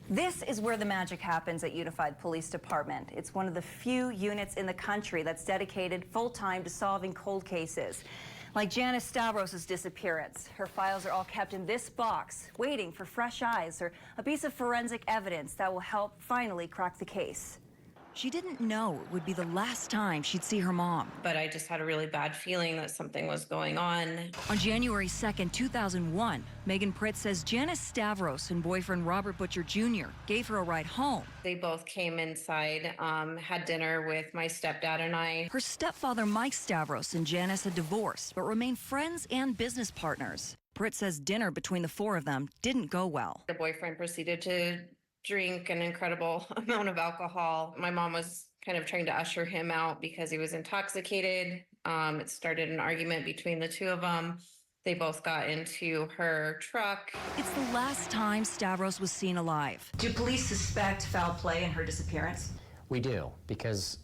This is where the magic happens at Unified Police Department. It's one of the few units in the country that's dedicated full-time to solving cold cases. Like Jan Stavros' disappearance. Her files are all kept in this box, waiting for fresh eyes or a piece of forensic evidence that will help finally crack the case. She didn't know it would be the last time she'd see her mom. But I just had a really bad feeling that something was going on. On January 2nd, 2001, Megan Pritt says Janice Stavros and boyfriend Robert Butcher Jr. gave her a ride home. They both came inside, had dinner with my stepdad and I. Her stepfather, Mike Stavros, and Janice had divorced, but remained friends and business partners. Pritt says dinner between the four of them didn't go well. The boyfriend proceeded to drink an incredible amount of alcohol. My mom was kind of trying to usher him out because he was intoxicated. It started an argument between the two of them. They both got into her truck. It's the last time Stavros was seen alive. Do police suspect foul play in her disappearance? We do, because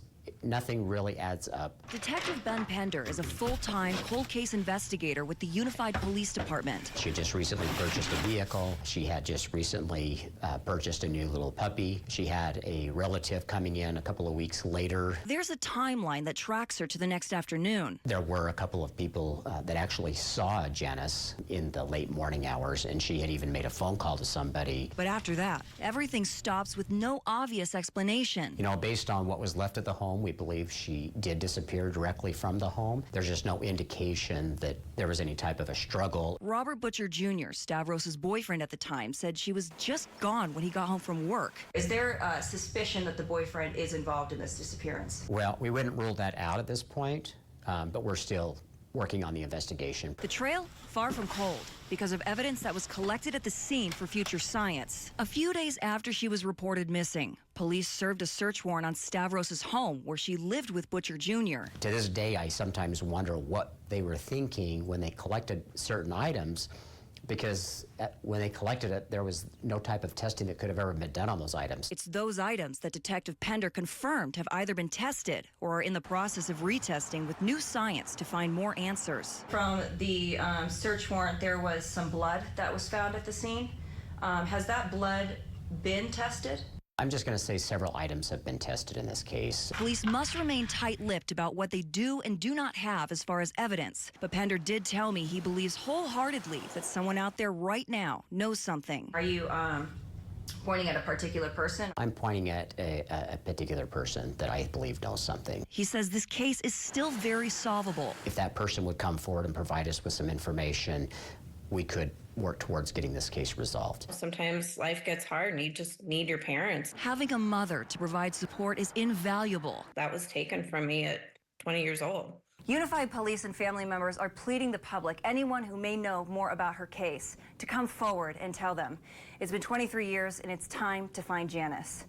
nothing really adds up. Detective Ben Pender is a full-time cold case investigator with the Unified Police Department. She just recently purchased a vehicle. She had just recently purchased a new little puppy. She had a relative coming in a couple of weeks later. There's a timeline that tracks her to the next afternoon. There were a couple of people that actually saw Janice in the late morning hours, and she had even made a phone call to somebody. But after that, everything stops with no obvious explanation. You know, based on what was left at the home, we believe she did disappear directly from the home. There's just no indication that there was any type of a struggle. Robert Butcher Jr., Stavros' boyfriend at the time, said she was just gone when he got home from work. Is there a suspicion that the boyfriend is involved in this disappearance? Well, we wouldn't rule that out at this point, but we're still working on the investigation. The trail, far from cold, because of evidence that was collected at the scene for future science. A few days after she was reported missing, police served a search warrant on Stavros' home where she lived with Butcher Jr. To this day, I sometimes wonder what they were thinking when they collected certain items, because when they collected it, there was no type of testing that could have ever been done on those items. It's those items that Detective Pender confirmed have either been tested or are in the process of retesting with new science to find more answers. From the search warrant, there was some blood that was found at the scene. Has that blood been tested? I'm just going to say several items have been tested in this case. Police must remain tight-lipped about what they do and do not have as far as evidence. But Pender did tell me he believes wholeheartedly that someone out there right now knows something. Are you pointing at a particular person? I'm pointing at a particular person that I believe knows something. He says this case is still very solvable. If that person would come forward and provide us with some information, we could work towards getting this case resolved. Sometimes life gets hard and you just need your parents. Having a mother to provide support is invaluable. That was taken from me at 20 years old. Unified Police and family members are pleading the public, anyone who may know more about her case, to come forward and tell them. It's been 23 years and it's time to find Janice.